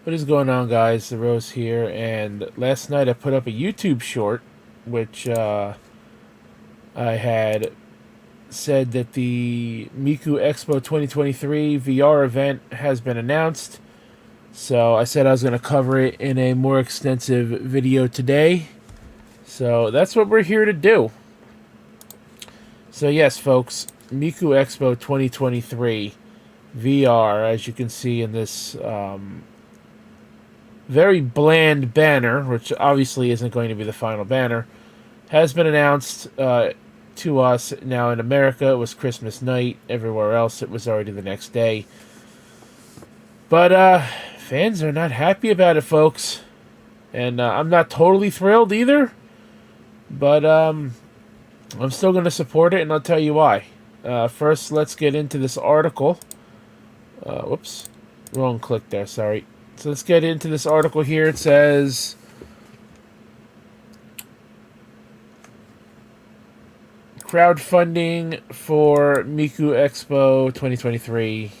What is going on, guys? The Rose here, and last night I put up a YouTube short, which I had said that the Miku Expo 2023 VR event has been announced. So I said I was going to cover it in a more extensive video today. So that's what we're here to do. So yes, folks, Miku Expo 2023 VR, as you can see in this very bland banner, which obviously isn't going to be the final banner, has been announced to us. Now in America it was Christmas night. Everywhere else it was already the next day. But fans are not happy about it, folks. And I'm not totally thrilled either. But I'm still going to support it, and I'll tell you why. First, let's get into this article. Whoops. Wrong click there, sorry. So let's get into this article here. It says, crowdfunding for Miku Expo 2023,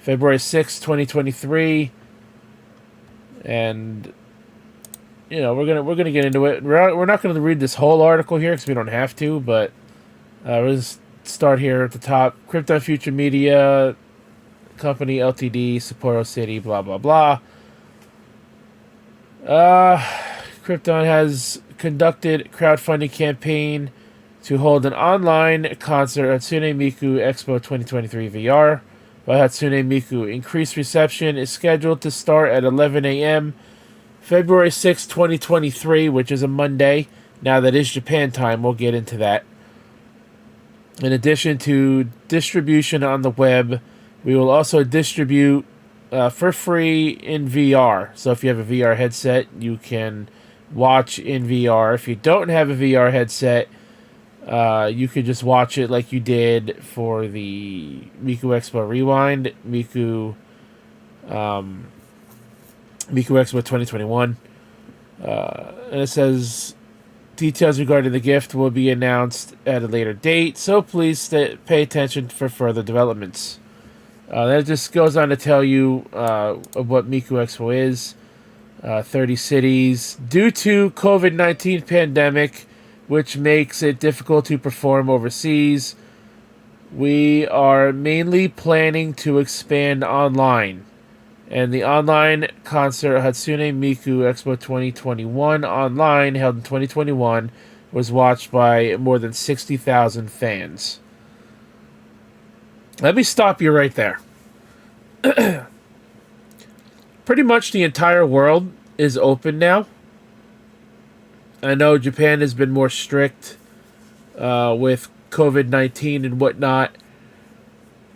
February 6th, 2023. And we're gonna get into it. We're not gonna read this whole article here because we don't have to, but we'll just start here at the top. Crypton Future Media Company Ltd, Sapporo City, blah blah blah. Crypton has conducted crowdfunding campaign to hold an online concert at Hatsune Miku Expo 2023 VR by Hatsune Miku. Increased reception is scheduled to start at 11 a.m. February 6, 2023, which is a Monday. Now that is Japan time. We'll get into that. In addition to distribution on the web, we will also distribute for free in VR. So if you have a VR headset, you can watch in VR. If you don't have a VR headset, you could just watch it like you did for the Miku Expo Rewind, Miku Expo 2021. And it says details regarding the gift will be announced at a later date, so please pay attention for further developments. That just goes on to tell you of what Miku Expo is. 30 cities. Due to COVID-19 pandemic, which makes it difficult to perform overseas, we are mainly planning to expand online. And the online concert Hatsune Miku Expo 2021 online, held in 2021, was watched by more than 60,000 fans. Let me stop you right there. Pretty much the entire world is open now. I know Japan has been more strict with COVID-19 and whatnot,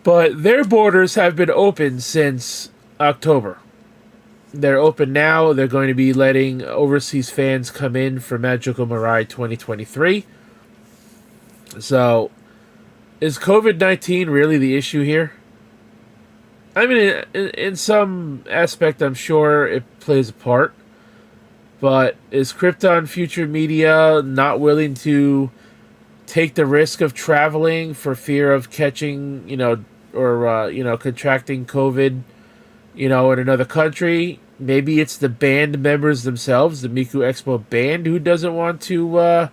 but their borders have been open since October. They're open now. They're going to be letting overseas fans come in for Magical Mirai 2023. So, is COVID-19 really the issue here? I mean, in some aspect, I'm sure it plays a part. But is Crypton Future Media not willing to take the risk of traveling for fear of catching, or contracting COVID, in another country? Maybe it's the band members themselves, the Miku Expo band, who doesn't want to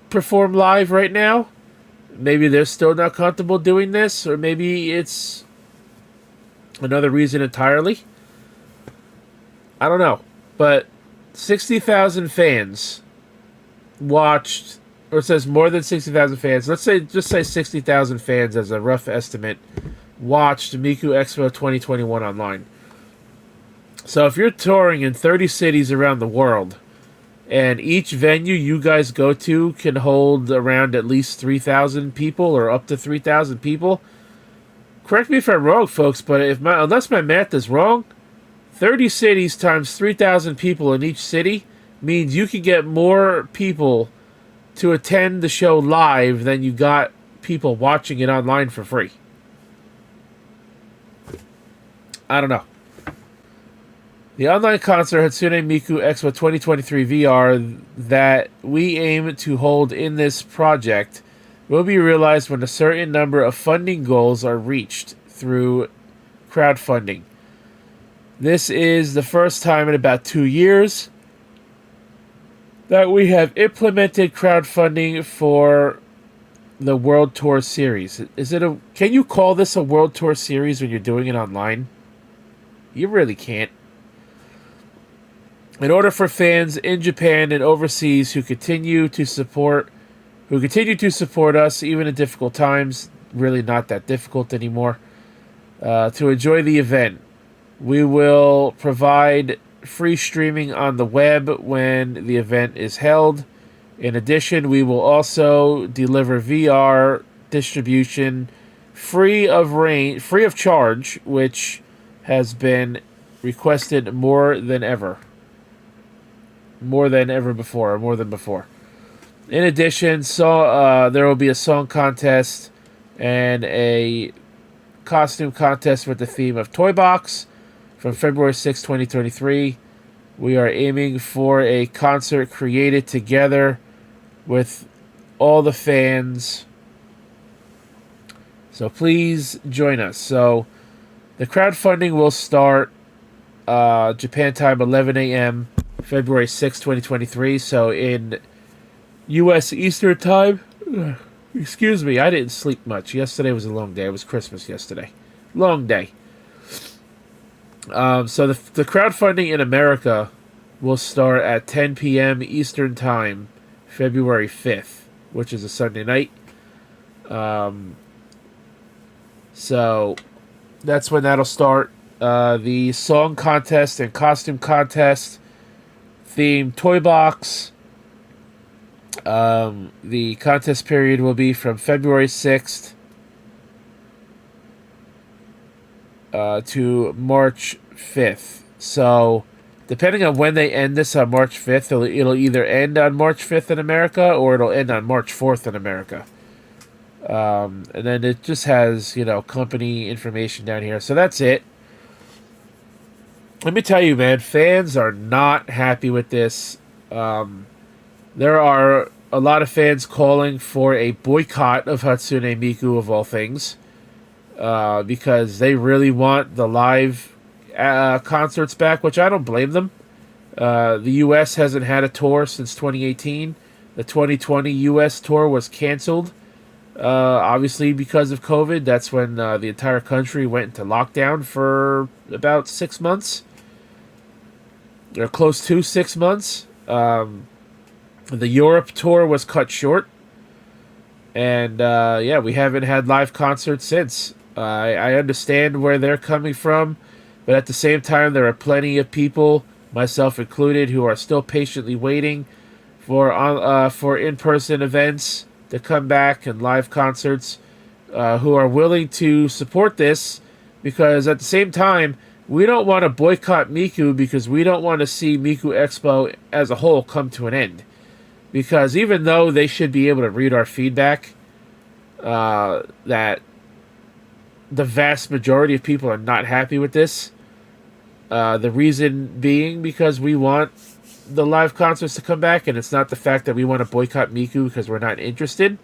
perform live right now. Maybe they're still not comfortable doing this, or maybe it's another reason entirely. I don't know, but 60,000 fans watched, or it says more than 60,000 fans. Just say 60,000 fans as a rough estimate watched Miku Expo 2021 online. So if you're touring in 30 cities around the world, and each venue you guys go to can hold around at least 3,000 people or up to 3,000 people, correct me if I'm wrong, folks, but unless my math is wrong, 30 cities times 3,000 people in each city means you can get more people to attend the show live than you got people watching it online for free. I don't know. The online concert Hatsune Miku Expo 2023 VR that we aim to hold in this project will be realized when a certain number of funding goals are reached through crowdfunding. This is the first time in about 2 years that we have implemented crowdfunding for the World Tour series. Can you call this a World Tour series when you're doing it online? You really can't. In order for fans in Japan and overseas who continue to support us even in difficult times, really not that difficult anymore, to enjoy the event, we will provide free streaming on the web when the event is held. In addition, we will also deliver VR distribution free of charge, which has been requested more than before. In addition, there will be a song contest and a costume contest with the theme of Toy Box from February 6, 2023. We are aiming for a concert created together with all the fans. So please join us. So the crowdfunding will start Japan time 11 a.m. February 6, 2023. So in U.S. Eastern time, excuse me, I didn't sleep much. Yesterday was a long day. It was Christmas yesterday. Long day. So the crowdfunding in America will start at 10 p.m. Eastern Time, February 5th, which is a Sunday night. So that's when that'll start. The song contest and costume contest, themed Toy Box. The contest period will be from February 6th to March 5th. So, depending on when they end this on March 5th, it'll either end on March 5th in America or it'll end on March 4th in America. And then it just has, company information down here. So that's it. Let me tell you, man, fans are not happy with this. There are a lot of fans calling for a boycott of Hatsune Miku, of all things. Because they really want the live concerts back, which I don't blame them. The U.S. hasn't had a tour since 2018. The 2020 U.S. tour was canceled, obviously because of COVID. That's when the entire country went into lockdown for about 6 months, or close to 6 months. The Europe tour was cut short, and we haven't had live concerts since. I understand where they're coming from, but at the same time, there are plenty of people, myself included, who are still patiently waiting for in-person events to come back and live concerts, who are willing to support this, because at the same time, we don't want to boycott Miku because we don't want to see Miku Expo as a whole come to an end. Because even though they should be able to read our feedback, that the vast majority of people are not happy with this. The reason being because we want the live concerts to come back, and it's not the fact that we want to boycott Miku because we're not interested.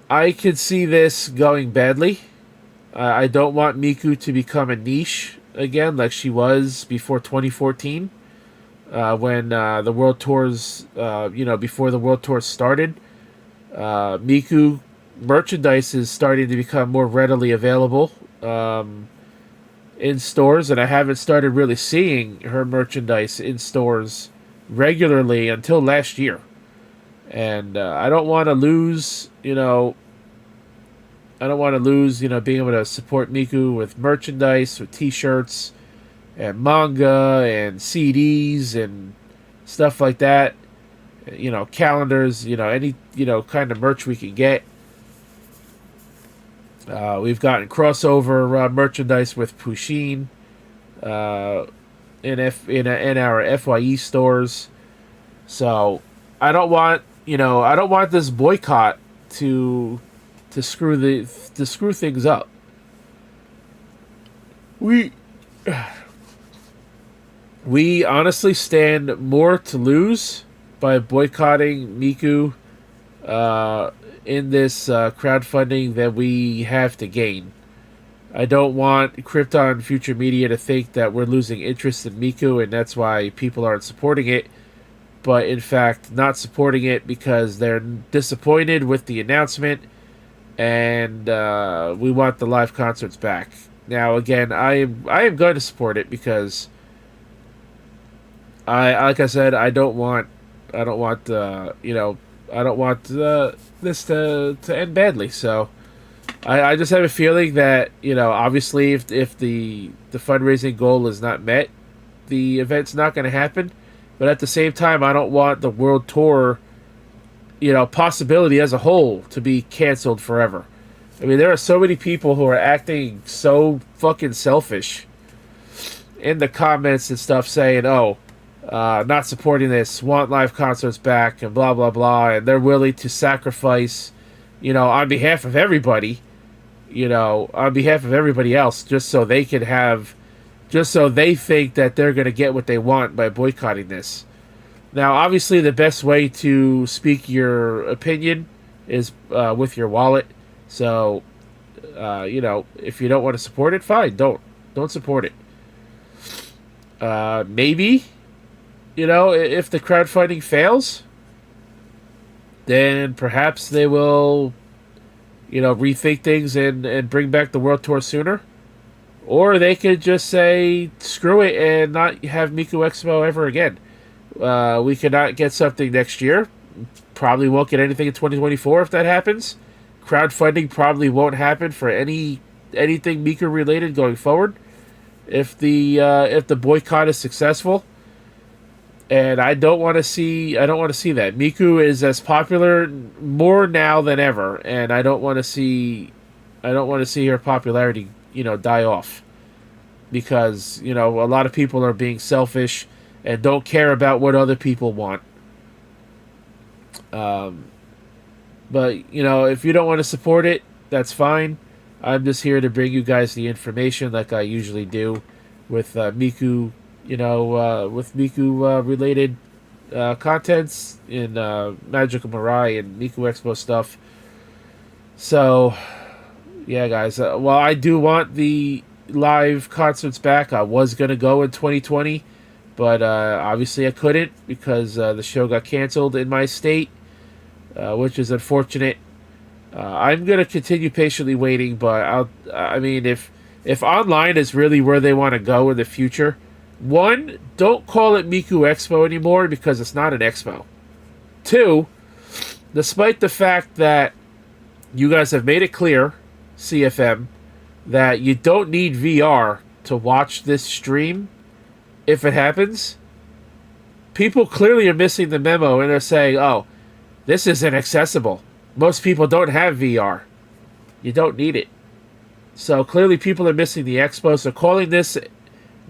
I could see this going badly. I don't want Miku to become a niche again like she was before 2014. When the World Tours, before the World Tour started, Miku merchandise is starting to become more readily available in stores, and I haven't started really seeing her merchandise in stores regularly until last year. And I don't want to lose, being able to support Miku with merchandise, with t-shirts, and manga, and CDs, and stuff like that. Calendars, any, kind of merch we can get. We've gotten crossover merchandise with Pusheen in our FYE stores. So I don't want this boycott to screw things up. We honestly stand more to lose by boycotting Miku in this crowdfunding than we have to gain. I don't want Crypton Future Media to think that we're losing interest in Miku and that's why people aren't supporting it. But in fact, not supporting it because they're disappointed with the announcement and we want the live concerts back. Now, again, I am going to support it because like I said, I don't want this to end badly. So I just have a feeling that obviously if the fundraising goal is not met, the event's not going to happen. But at the same time, I don't want the world tour, possibility as a whole to be canceled forever. I mean, there are so many people who are acting so fucking selfish in the comments and stuff saying, oh, not supporting this, want live concerts back, and blah, blah, blah. And they're willing to sacrifice, on behalf of everybody, on behalf of everybody else, just so they think that they're going to get what they want by boycotting this. Now, obviously, the best way to speak your opinion is with your wallet. So, if you don't want to support it, fine, don't support it. Maybe, if the crowdfunding fails, then perhaps they will, rethink things and bring back the world tour sooner. Or they could just say, screw it, and not have Miku Expo ever again. We could not get something next year. Probably won't get anything in 2024 if that happens. Crowdfunding probably won't happen for anything Miku related going forward. If the boycott is successful. And I don't want to see that. Miku is as popular more now than ever, and I don't want to see her popularity die off because a lot of people are being selfish and don't care about what other people want. But if you don't want to support it, that's fine. I'm just here to bring you guys the information like I usually do with Miku, with Miku related contents in Magical Mirai and Miku Expo stuff. So yeah, guys. Well, I do want the live concerts back. I was going to go in 2020, but obviously I couldn't because the show got canceled in my state, which is unfortunate. I'm going to continue patiently waiting, but if online is really where they want to go in the future, one, don't call it Miku Expo anymore because it's not an expo. Two, despite the fact that you guys have made it clear, CFM, that you don't need VR to watch this stream if it happens, people clearly are missing the memo and they're saying, oh, this isn't accessible. Most people don't have VR. You don't need it. So clearly people are missing the expo. So calling this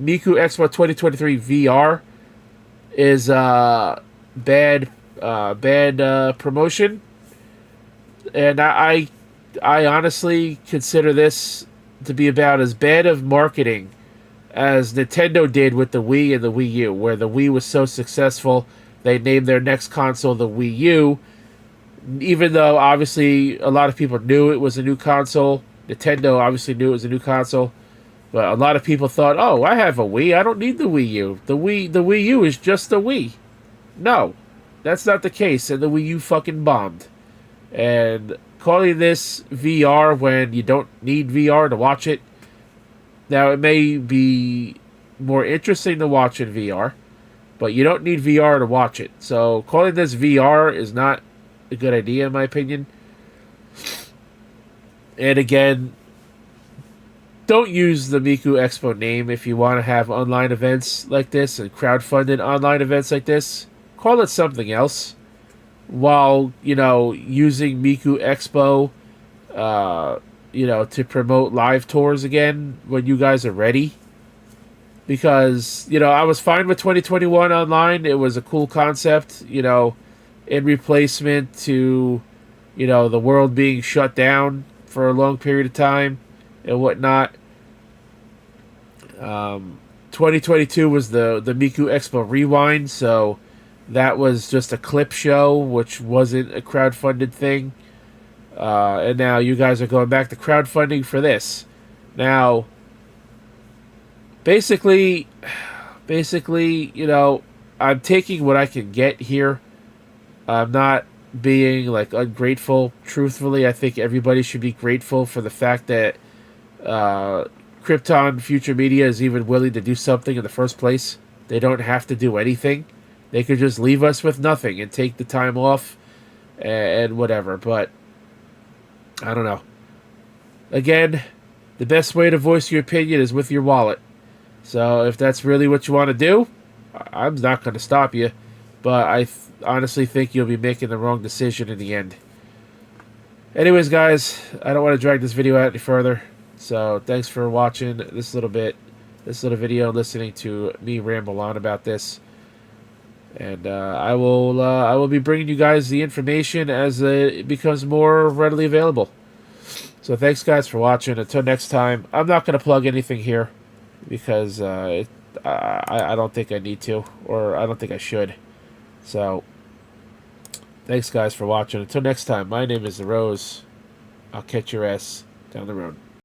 Miku Expo 2023 VR is bad promotion. And I honestly consider this to be about as bad of marketing as Nintendo did with the Wii and the Wii U, where the Wii was so successful, they named their next console the Wii U, even though obviously a lot of people knew it was a new console. Nintendo obviously knew it was a new console, but a lot of people thought, oh, I have a Wii, I don't need the Wii U. The Wii U is just the Wii. No, that's not the case, and the Wii U fucking bombed. And calling this VR when you don't need VR to watch it. Now, it may be more interesting to watch in VR, but you don't need VR to watch it. So calling this VR is not a good idea, in my opinion. And again, don't use the Miku Expo name if you want to have online events like this and crowdfunded online events like this. Call it something else. While, using Miku Expo, to promote live tours again when you guys are ready. Because, I was fine with 2021 online. It was a cool concept, in replacement to, the world being shut down for a long period of time and whatnot. 2022 was the Miku Expo Rewind, so that was just a clip show, which wasn't a crowdfunded thing. And now you guys are going back to crowdfunding for this. Now, basically, you know, I'm taking what I can get here. I'm not being like ungrateful. Truthfully, I think everybody should be grateful for the fact that Krypton Future Media is even willing to do something in the first place. They don't have to do anything. They could just leave us with nothing and take the time off and whatever. But I don't know. Again, the best way to voice your opinion is with your wallet. So if that's really what you want to do, I'm not going to stop you. But I honestly think you'll be making the wrong decision in the end. Anyways, guys, I don't want to drag this video out any further. So thanks for watching this little video, listening to me ramble on about this. And I will be bringing you guys the information as it becomes more readily available. So thanks, guys, for watching. Until next time, I'm not going to plug anything here because I don't think I need to, or I don't think I should. So thanks, guys, for watching. Until next time, my name is The Rose. I'll catch your ass down the road.